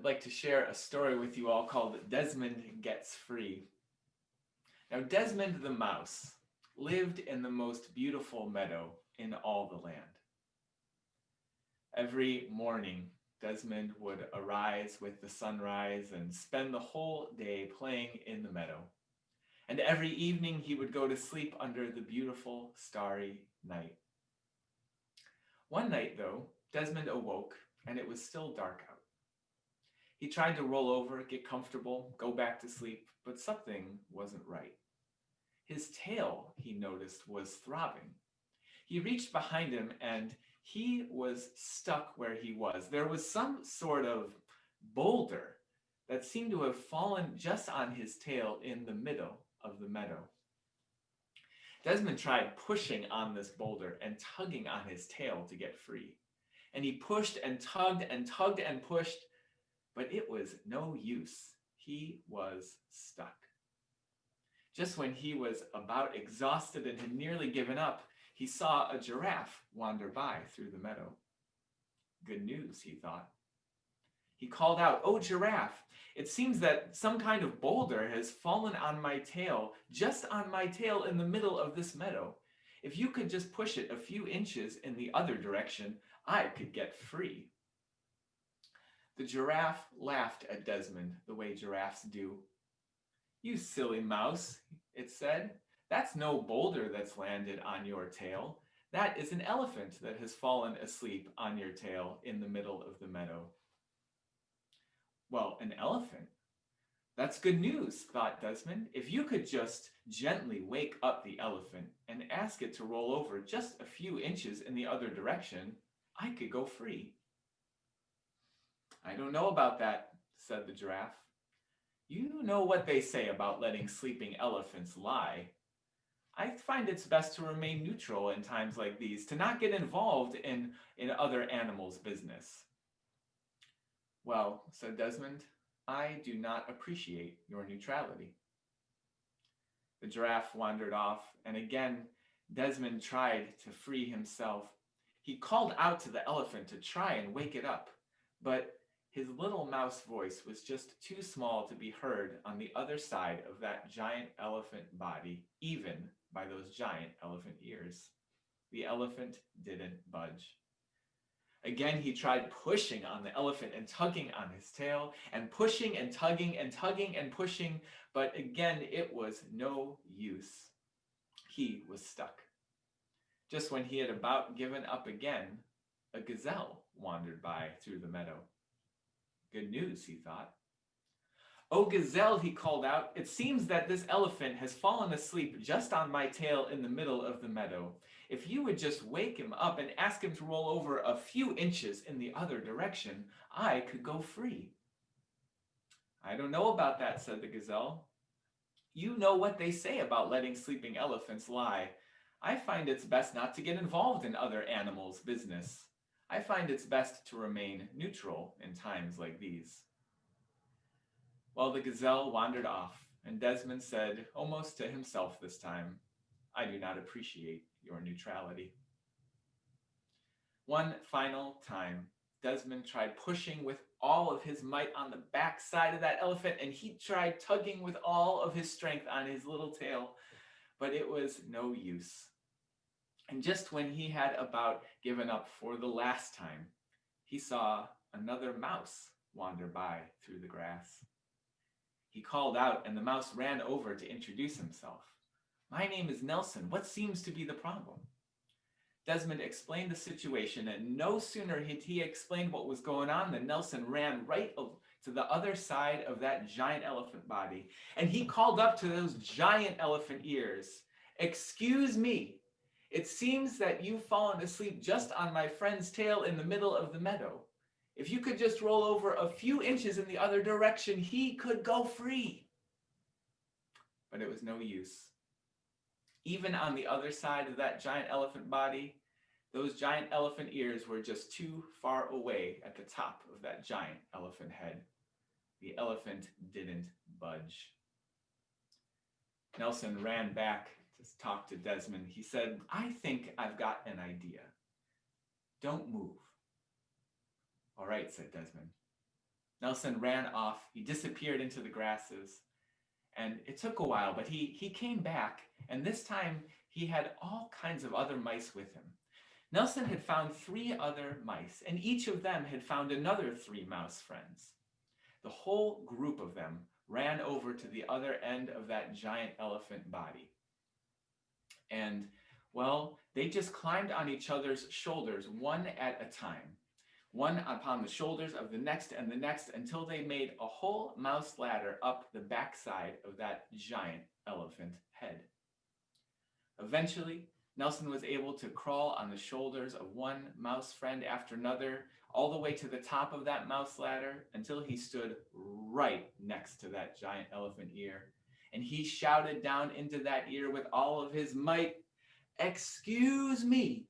I'd like to share a story with you all called Desmond Gets Free. Now, Desmond the mouse lived in the most beautiful meadow in all the land. Every morning, Desmond would arise with the sunrise and spend the whole day playing in the meadow. And every evening, he would go to sleep under the beautiful starry night. One night, though, Desmond awoke and it was still dark out. He tried to roll over, get comfortable, go back to sleep, but something wasn't right. His tail, he noticed, was throbbing. He reached behind him and he was stuck where he was. There was some sort of boulder that seemed to have fallen just on his tail in the middle of the meadow. Desmond tried pushing on this boulder and tugging on his tail to get free. And he pushed and tugged and tugged and pushed, but it was no use. He was stuck. Just when he was about exhausted and had nearly given up, he saw a giraffe wander by through the meadow. Good news, he thought. He called out, "Oh, giraffe, it seems that some kind of boulder has fallen on my tail, just on my tail in the middle of this meadow. If you could just push it a few inches in the other direction, I could get free." The giraffe laughed at Desmond the way giraffes do. "You silly mouse," it said. "That's no boulder that's landed on your tail. That is an elephant that has fallen asleep on your tail in the middle of the meadow." Well, an elephant? That's good news, thought Desmond. If you could just gently wake up the elephant and ask it to roll over just a few inches in the other direction, I could go free. "I don't know about that," said the giraffe. "You know what they say about letting sleeping elephants lie. I find it's best to remain neutral in times like these, to not get involved in other animals' business." "Well," said Desmond, "I do not appreciate your neutrality." The giraffe wandered off, and again Desmond tried to free himself. He called out to the elephant to try and wake it up, but his little mouse voice was just too small to be heard on the other side of that giant elephant body, even by those giant elephant ears. The elephant didn't budge. Again, he tried pushing on the elephant and tugging on his tail, and pushing and tugging and tugging and pushing, but again, it was no use. He was stuck. Just when he had about given up again, a gazelle wandered by through the meadow. Good news, he thought. "Oh, gazelle," he called out, "it seems that this elephant has fallen asleep just on my tail in the middle of the meadow. If you would just wake him up and ask him to roll over a few inches in the other direction, I could go free." "I don't know about that," said the gazelle. "You know what they say about letting sleeping elephants lie. I find it's best not to get involved in other animals' business. I find it's best to remain neutral in times like these." Well, the gazelle wandered off, and Desmond said, almost to himself this time, "I do not appreciate your neutrality." One final time, Desmond tried pushing with all of his might on the back side of that elephant, and he tried tugging with all of his strength on his little tail, but it was no use. And just when he had about given up for the last time, he saw another mouse wander by through the grass. He called out, and the mouse ran over to introduce himself. "My name is Nelson. What seems to be the problem?" Desmond explained the situation, and no sooner had he explained what was going on than Nelson ran right to the other side of that giant elephant body, and he called up to those giant elephant ears, "Excuse me, it seems that you've fallen asleep just on my friend's tail in the middle of the meadow. If you could just roll over a few inches in the other direction, he could go free." But it was no use. Even on the other side of that giant elephant body, those giant elephant ears were just too far away at the top of that giant elephant head. The elephant didn't budge. Nelson ran back to talk to Desmond. He said, "I think I've got an idea. Don't move." "All right," said Desmond. Nelson ran off. He disappeared into the grasses. And it took a while, but he came back, and this time he had all kinds of other mice with him. Nelson had found 3 other mice, and each of them had found another 3 mouse friends. The whole group of them ran over to the other end of that giant elephant body. And, well, they just climbed on each other's shoulders one at a time, one upon the shoulders of the next and the next, until they made a whole mouse ladder up the backside of that giant elephant head. Eventually, Nelson was able to crawl on the shoulders of one mouse friend after another, all the way to the top of that mouse ladder until he stood right next to that giant elephant ear. And he shouted down into that ear with all of his might, "Excuse me,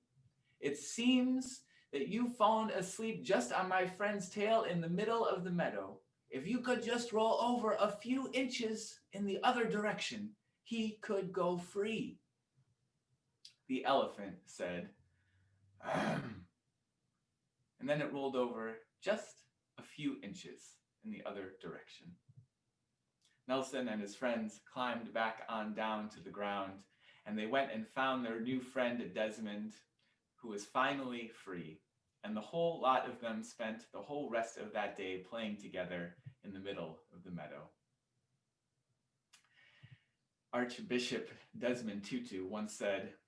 it seems that you've fallen asleep just on my friend's tail in the middle of the meadow. If you could just roll over a few inches in the other direction, he could go free." The elephant said, "Ahem," and then it rolled over just a few inches in the other direction. Nelson and his friends climbed back on down to the ground, and they went and found their new friend Desmond, who was finally free. And the whole lot of them spent the whole rest of that day playing together in the middle of the meadow. Archbishop Desmond Tutu once said,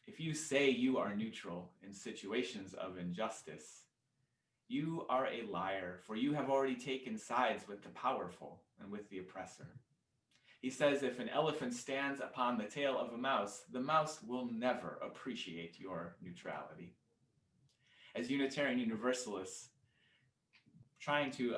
"If you say you are neutral in situations of injustice, you are a liar, for you have already taken sides with the powerful and with the oppressor." He says if an elephant stands upon the tail of a mouse, the mouse will never appreciate your neutrality. As Unitarian Universalists, trying to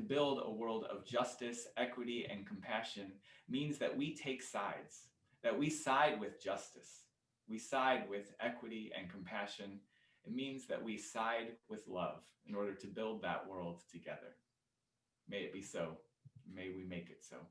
build a world of justice, equity, and compassion means that we take sides, that we side with justice, we side with equity and compassion. It means that we side with love in order to build that world together. May it be so. May we make it so.